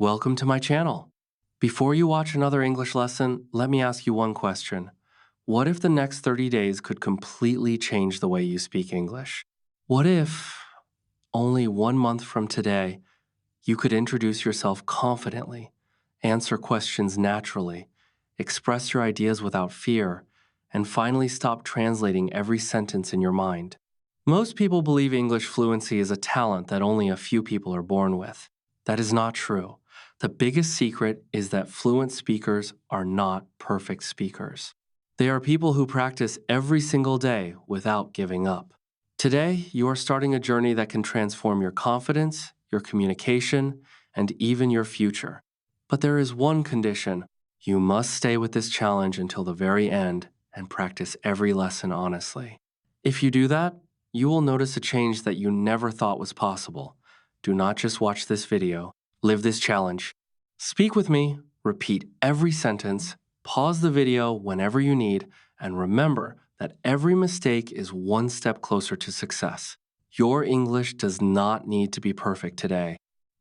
Welcome to my channel. Before you watch another English lesson, let me ask you one question. What if the next 30 days could completely change the way you speak English? What if, only 1 month from today, you could introduce yourself confidently, answer questions naturally, express your ideas without fear, and finally stop translating every sentence in your mind? Most people believe English fluency is a talent that only a few people are born with. That is not true. The biggest secret is that fluent speakers are not perfect speakers. They are people who practice every single day without giving up. Today, you are starting a journey that can transform your confidence, your communication, and even your future. But there is one condition. You must stay with this challenge until the very end and practice every lesson honestly. If you do that, you will notice a change that you never thought was possible. Do not just watch this video. Live this challenge. Speak with me, repeat every sentence, pause the video whenever you need, and remember that every mistake is one step closer to success. Your English does not need to be perfect today.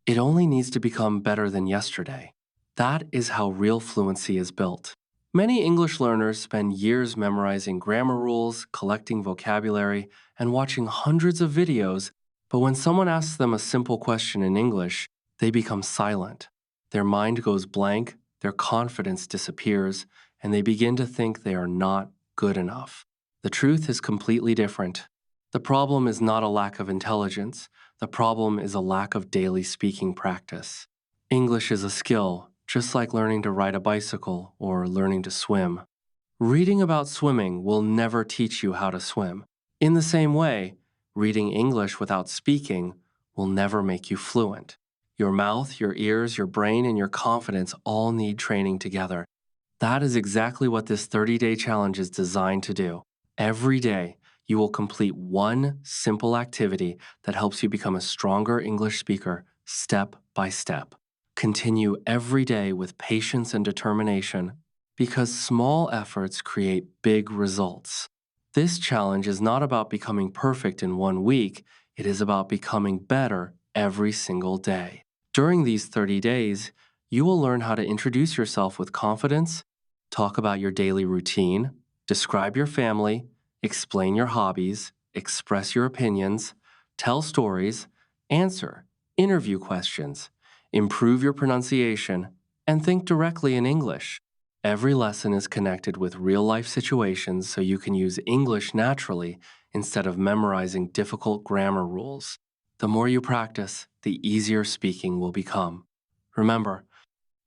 It only needs to become better than yesterday. That is how real fluency is built. Many English learners spend years memorizing grammar rules, collecting vocabulary, and watching hundreds of videos, but when someone asks them a simple question in English, they become silent. Their mind goes blank, their confidence disappears, and they begin to think they are not good enough. The truth is completely different. The problem is not a lack of intelligence. The problem is a lack of daily speaking practice. English is a skill, just like learning to ride a bicycle or learning to swim. Reading about swimming will never teach you how to swim. In the same way, reading English without speaking will never make you fluent. Your mouth, your ears, your brain, and your confidence all need training together. That is exactly what this 30-day challenge is designed to do. Every day, you will complete one simple activity that helps you become a stronger English speaker step by step. Continue every day with patience and determination because small efforts create big results. This challenge is not about becoming perfect in 1 week, it is about becoming better every single day. During these 30 days, you will learn how to introduce yourself with confidence, talk about your daily routine, describe your family, explain your hobbies, express your opinions, tell stories, answer, interview questions, improve your pronunciation, and think directly in English. Every lesson is connected with real-life situations so you can use English naturally instead of memorizing difficult grammar rules. The more you practice, the easier speaking will become. Remember,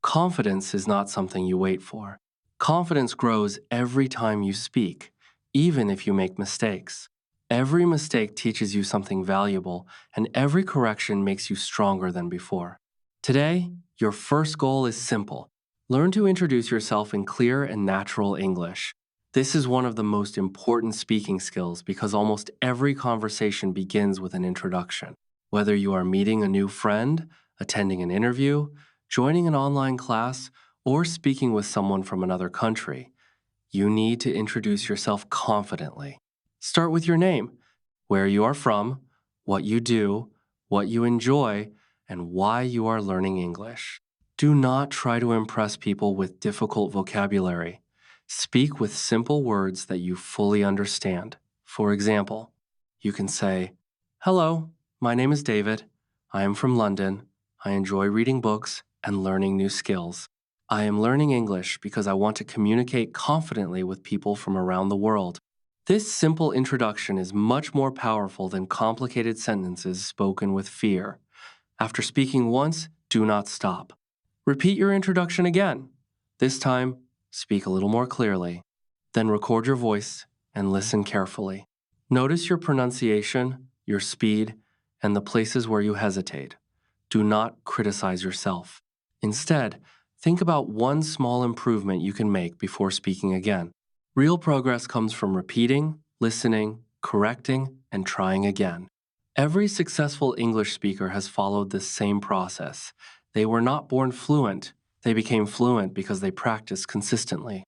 confidence is not something you wait for. Confidence grows every time you speak, even if you make mistakes. Every mistake teaches you something valuable, and every correction makes you stronger than before. Today, your first goal is simple. Learn to introduce yourself in clear and natural English. This is one of the most important speaking skills because almost every conversation begins with an introduction. Whether you are meeting a new friend, attending an interview, joining an online class, or speaking with someone from another country, you need to introduce yourself confidently. Start with your name, where you are from, what you do, what you enjoy, and why you are learning English. Do not try to impress people with difficult vocabulary. Speak with simple words that you fully understand. For example, you can say, "Hello, my name is David. I am from London. I enjoy reading books and learning new skills. I am learning English because I want to communicate confidently with people from around the world." This simple introduction is much more powerful than complicated sentences spoken with fear. After speaking once, do not stop. Repeat your introduction again. This time, speak a little more clearly. Then record your voice and listen carefully. Notice your pronunciation, your speed, and the places where you hesitate. Do not criticize yourself. Instead, think about one small improvement you can make before speaking again. Real progress comes from repeating, listening, correcting, and trying again. Every successful English speaker has followed this same process. They were not born fluent. They became fluent because they practiced consistently.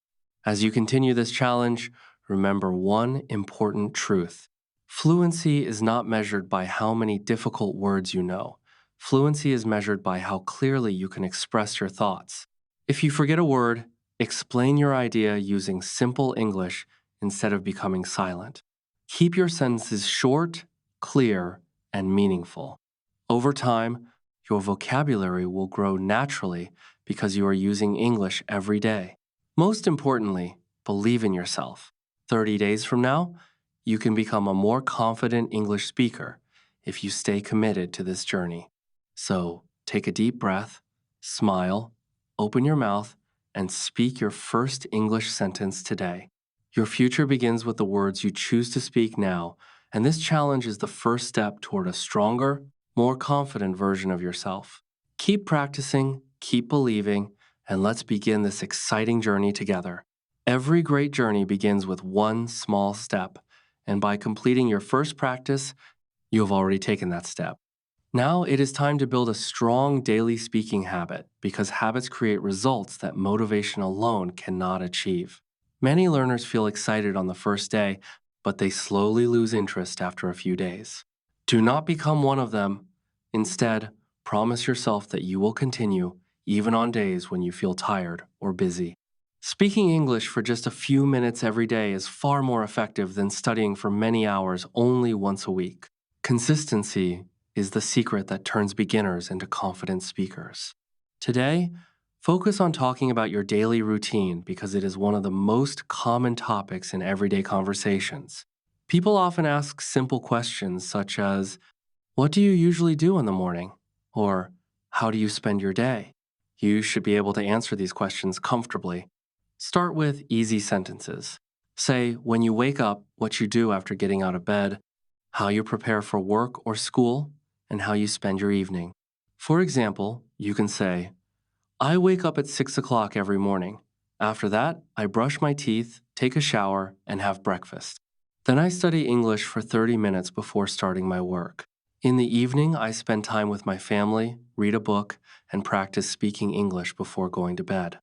As you continue this challenge, remember one important truth. Fluency is not measured by how many difficult words you know. Fluency is measured by how clearly you can express your thoughts. If you forget a word, explain your idea using simple English instead of becoming silent. Keep your sentences short, clear, and meaningful. Over time, your vocabulary will grow naturally because you are using English every day. Most importantly, believe in yourself. 30 days from now, you can become a more confident English speaker if you stay committed to this journey. So take a deep breath, smile, open your mouth, and speak your first English sentence today. Your future begins with the words you choose to speak now, and this challenge is the first step toward a stronger, more confident version of yourself. Keep practicing, keep believing, and let's begin this exciting journey together. Every great journey begins with one small step, and by completing your first practice, you have already taken that step. Now it is time to build a strong daily speaking habit because habits create results that motivation alone cannot achieve. Many learners feel excited on the first day, but they slowly lose interest after a few days. Do not become one of them. Instead, promise yourself that you will continue even on days when you feel tired or busy. Speaking English for just a few minutes every day is far more effective than studying for many hours only once a week. Consistency is the secret that turns beginners into confident speakers. Today, focus on talking about your daily routine because it is one of the most common topics in everyday conversations. People often ask simple questions such as, "What do you usually do in the morning?" Or, "How do you spend your day?" You should be able to answer these questions comfortably. Start with easy sentences. Say, when you wake up, what you do after getting out of bed, how you prepare for work or school, and how you spend your evening. For example, you can say, "I wake up at 6 o'clock every morning. After that, I brush my teeth, take a shower, and have breakfast. Then I study English for 30 minutes before starting my work. In the evening, I spend time with my family, read a book, and practice speaking English before going to bed."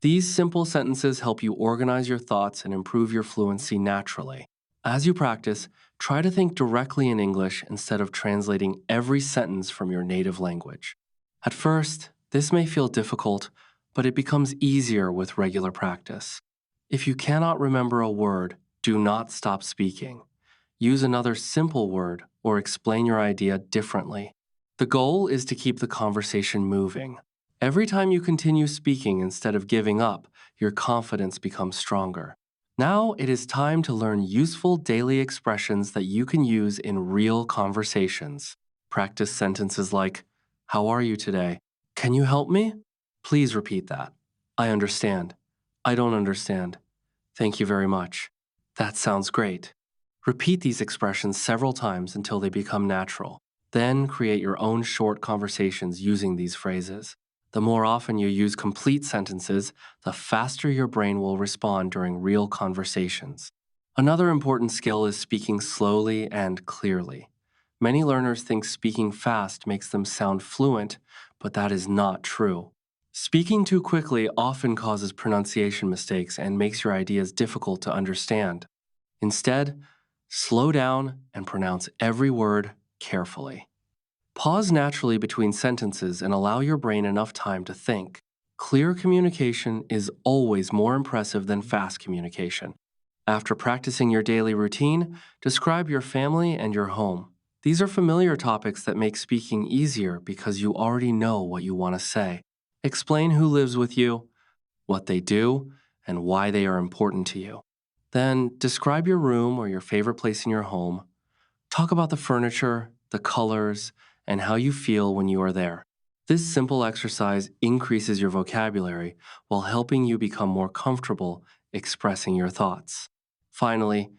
These simple sentences help you organize your thoughts and improve your fluency naturally. As you practice, try to think directly in English instead of translating every sentence from your native language. At first, this may feel difficult, but it becomes easier with regular practice. If you cannot remember a word, do not stop speaking. Use another simple word or explain your idea differently. The goal is to keep the conversation moving. Every time you continue speaking instead of giving up, your confidence becomes stronger. Now it is time to learn useful daily expressions that you can use in real conversations. Practice sentences like, "How are you today? Can you help me?" Please repeat that. "I understand." "I don't understand." "Thank you very much." "That sounds great." Repeat these expressions several times until they become natural. Then create your own short conversations using these phrases. The more often you use complete sentences, the faster your brain will respond during real conversations. Another important skill is speaking slowly and clearly. Many learners think speaking fast makes them sound fluent, but that is not true. Speaking too quickly often causes pronunciation mistakes and makes your ideas difficult to understand. Instead, slow down and pronounce every word carefully. Pause naturally between sentences and allow your brain enough time to think. Clear communication is always more impressive than fast communication. After practicing your daily routine, describe your family and your home. These are familiar topics that make speaking easier because you already know what you want to say. Explain who lives with you, what they do, and why they are important to you. Then describe your room or your favorite place in your home. Talk about the furniture, the colors, and how you feel when you are there. This simple exercise increases your vocabulary while helping you become more comfortable expressing your thoughts. Finally,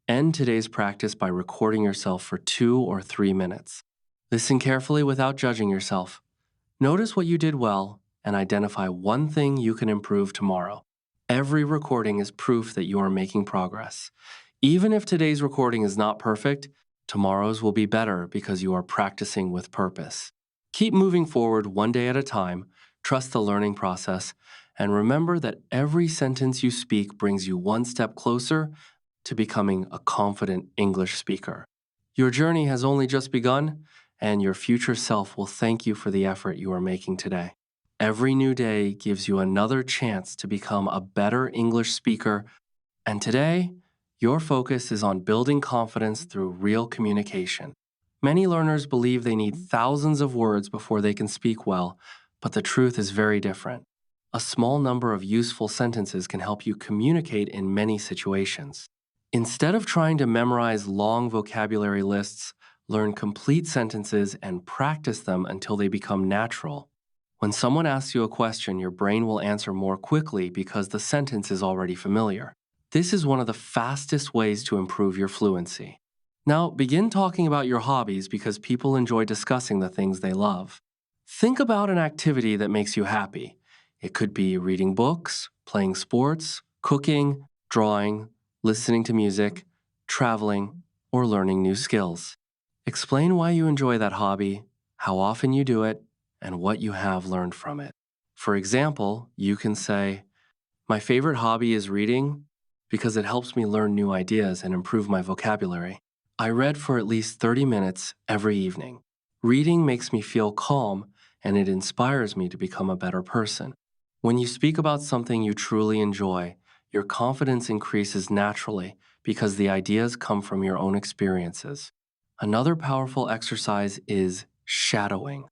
end today's practice by recording yourself for 2 or 3 minutes. Listen carefully without judging yourself. Notice what you did well and identify one thing you can improve tomorrow. Every recording is proof that you are making progress. Even if today's recording is not perfect, tomorrow's will be better because you are practicing with purpose. Keep moving forward one day at a time, trust the learning process, and remember that every sentence you speak brings you one step closer to becoming a confident English speaker. Your journey has only just begun, and your future self will thank you for the effort you are making today. Every new day gives you another chance to become a better English speaker, and today, your focus is on building confidence through real communication. Many learners believe they need thousands of words before they can speak well, but the truth is very different. A small number of useful sentences can help you communicate in many situations. Instead of trying to memorize long vocabulary lists, learn complete sentences and practice them until they become natural. When someone asks you a question, your brain will answer more quickly because the sentence is already familiar. This is one of the fastest ways to improve your fluency. Now, begin talking about your hobbies because people enjoy discussing the things they love. Think about an activity that makes you happy. It could be reading books, playing sports, cooking, drawing, listening to music, traveling, or learning new skills. Explain why you enjoy that hobby, how often you do it, and what you have learned from it. For example, you can say, "My favorite hobby is reading because it helps me learn new ideas and improve my vocabulary. I read for at least 30 minutes every evening. Reading makes me feel calm and it inspires me to become a better person." When you speak about something you truly enjoy, your confidence increases naturally because the ideas come from your own experiences. Another powerful exercise is shadowing.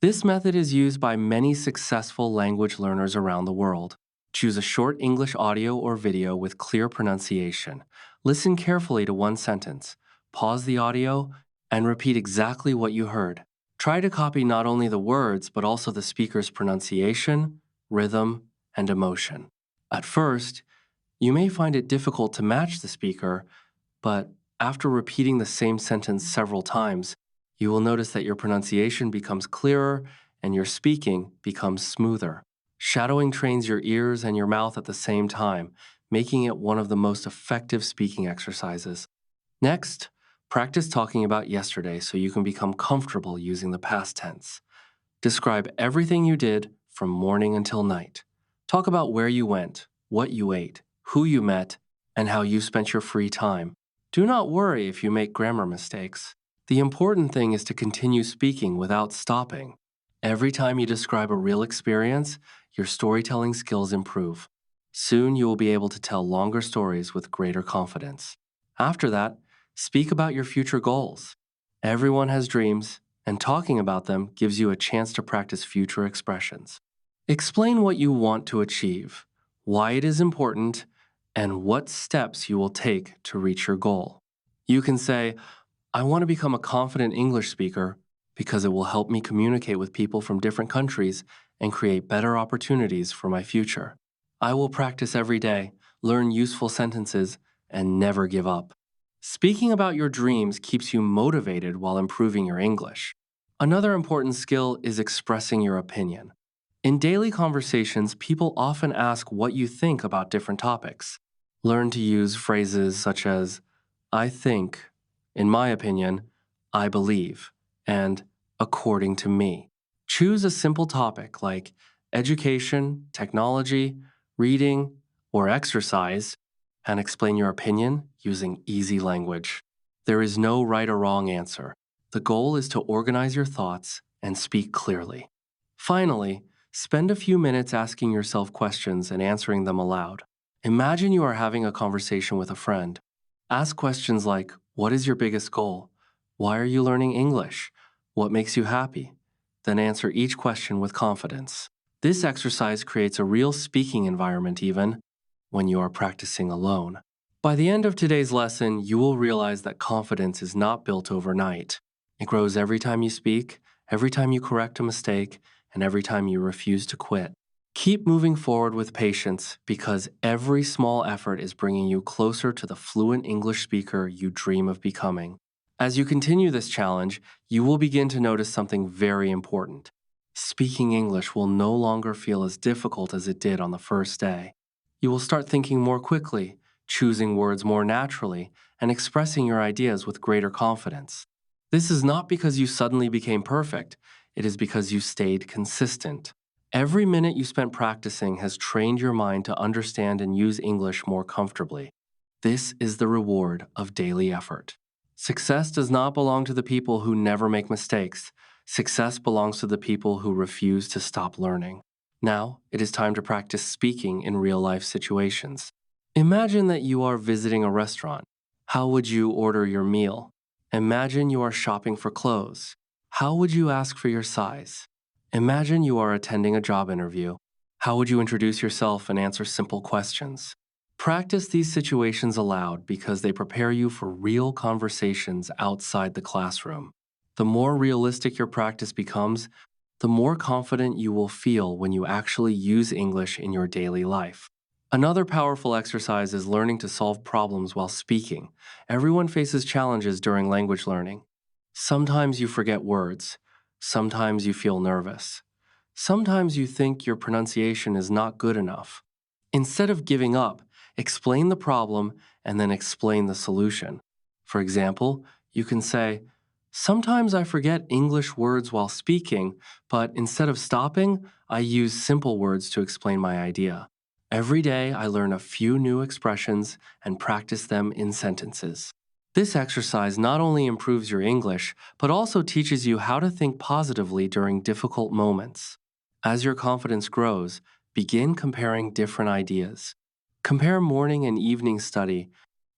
This method is used by many successful language learners around the world. Choose a short English audio or video with clear pronunciation. Listen carefully to one sentence, pause the audio, and repeat exactly what you heard. Try to copy not only the words, but also the speaker's pronunciation, rhythm, and emotion. At first, you may find it difficult to match the speaker, but after repeating the same sentence several times, you will notice that your pronunciation becomes clearer and your speaking becomes smoother. Shadowing trains your ears and your mouth at the same time, making it one of the most effective speaking exercises. Next, practice talking about yesterday so you can become comfortable using the past tense. Describe everything you did from morning until night. Talk about where you went, what you ate, who you met, and how you spent your free time. Do not worry if you make grammar mistakes. The important thing is to continue speaking without stopping. Every time you describe a real experience, your storytelling skills improve. Soon you will be able to tell longer stories with greater confidence. After that, speak about your future goals. Everyone has dreams, and talking about them gives you a chance to practice future expressions. Explain what you want to achieve, why it is important, and what steps you will take to reach your goal. You can say, "I want to become a confident English speaker because it will help me communicate with people from different countries and create better opportunities for my future. I will practice every day, learn useful sentences, and never give up." Speaking about your dreams keeps you motivated while improving your English. Another important skill is expressing your opinion. In daily conversations, people often ask what you think about different topics. Learn to use phrases such as, "I think," "in my opinion," "I believe," and "according to me." Choose a simple topic like education, technology, reading, or exercise, and explain your opinion using easy language. There is no right or wrong answer. The goal is to organize your thoughts and speak clearly. Finally, spend a few minutes asking yourself questions and answering them aloud. Imagine you are having a conversation with a friend. Ask questions like, "What is your biggest goal? Why are you learning English? What makes you happy?" Then answer each question with confidence. This exercise creates a real speaking environment even when you are practicing alone. By the end of today's lesson, you will realize that confidence is not built overnight. It grows every time you speak, every time you correct a mistake, and every time you refuse to quit. Keep moving forward with patience because every small effort is bringing you closer to the fluent English speaker you dream of becoming. As you continue this challenge, you will begin to notice something very important. Speaking English will no longer feel as difficult as it did on the first day. You will start thinking more quickly, choosing words more naturally, and expressing your ideas with greater confidence. This is not because you suddenly became perfect, it is because you stayed consistent. Every minute you spent practicing has trained your mind to understand and use English more comfortably. This is the reward of daily effort. Success does not belong to the people who never make mistakes. Success belongs to the people who refuse to stop learning. Now, it is time to practice speaking in real life situations. Imagine that you are visiting a restaurant. How would you order your meal? Imagine you are shopping for clothes. How would you ask for your size? Imagine you are attending a job interview. How would you introduce yourself and answer simple questions? Practice these situations aloud because they prepare you for real conversations outside the classroom. The more realistic your practice becomes, the more confident you will feel when you actually use English in your daily life. Another powerful exercise is learning to solve problems while speaking. Everyone faces challenges during language learning. Sometimes you forget words. Sometimes you feel nervous. Sometimes you think your pronunciation is not good enough. Instead of giving up, explain the problem and then explain the solution. For example, you can say, "Sometimes I forget English words while speaking, but instead of stopping, I use simple words to explain my idea. Every day, I learn a few new expressions and practice them in sentences." This exercise not only improves your English, but also teaches you how to think positively during difficult moments. As your confidence grows, begin comparing different ideas. Compare morning and evening study,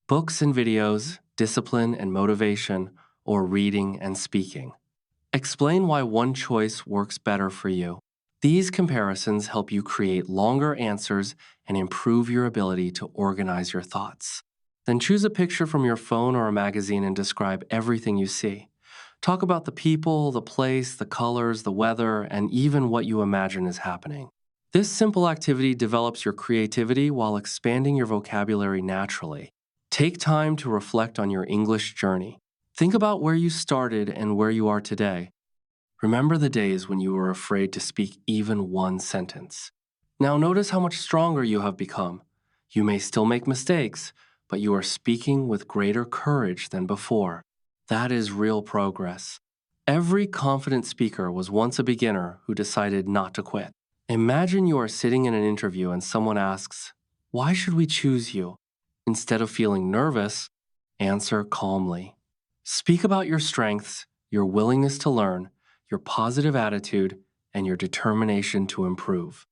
books and videos, discipline and motivation, or reading and speaking. Explain why one choice works better for you. These comparisons help you create longer answers and improve your ability to organize your thoughts. Then choose a picture from your phone or a magazine and describe everything you see. Talk about the people, the place, the colors, the weather, and even what you imagine is happening. This simple activity develops your creativity while expanding your vocabulary naturally. Take time to reflect on your English journey. Think about where you started and where you are today. Remember the days when you were afraid to speak even one sentence. Now notice how much stronger you have become. You may still make mistakes, but you are speaking with greater courage than before. That is real progress. Every confident speaker was once a beginner who decided not to quit. Imagine you are sitting in an interview and someone asks, "Why should we choose you?" Instead of feeling nervous, answer calmly. Speak about your strengths, your willingness to learn, your positive attitude, and your determination to improve.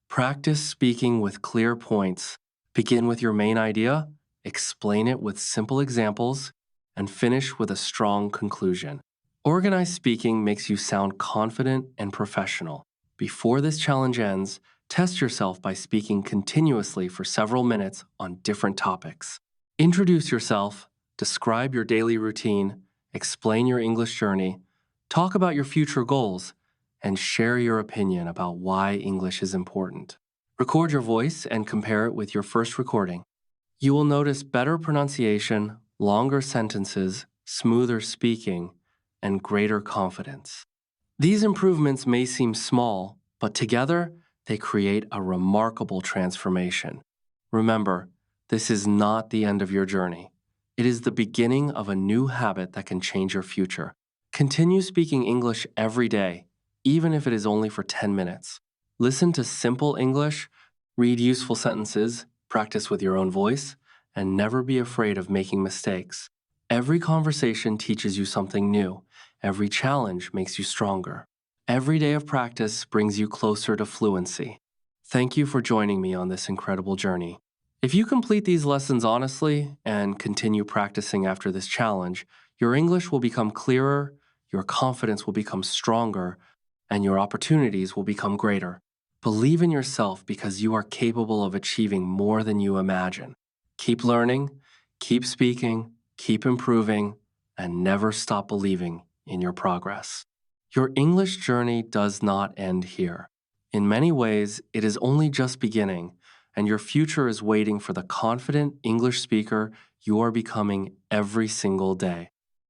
Practice speaking with clear points. Begin with your main idea, explain it with simple examples, and finish with a strong conclusion. Organized speaking makes you sound confident and professional. Before this challenge ends, test yourself by speaking continuously for several minutes on different topics. Introduce yourself, describe your daily routine, explain your English journey, talk about your future goals, and share your opinion about why English is important. Record your voice and compare it with your first recording. You will notice better pronunciation, longer sentences, smoother speaking, and greater confidence. These improvements may seem small, but together they create a remarkable transformation. Remember, this is not the end of your journey. It is the beginning of a new habit that can change your future. Continue speaking English every day, even if it is only for 10 minutes. Listen to simple English, read useful sentences, practice with your own voice, and never be afraid of making mistakes. Every conversation teaches you something new. Every challenge makes you stronger. Every day of practice brings you closer to fluency. Thank you for joining me on this incredible journey. If you complete these lessons honestly and continue practicing after this challenge, your English will become clearer, your confidence will become stronger, and your opportunities will become greater. Believe in yourself because you are capable of achieving more than you imagine. Keep learning, keep speaking, keep improving, and never stop believing in your progress. Your English journey does not end here. In many ways, it is only just beginning, and your future is waiting for the confident English speaker you are becoming every single day.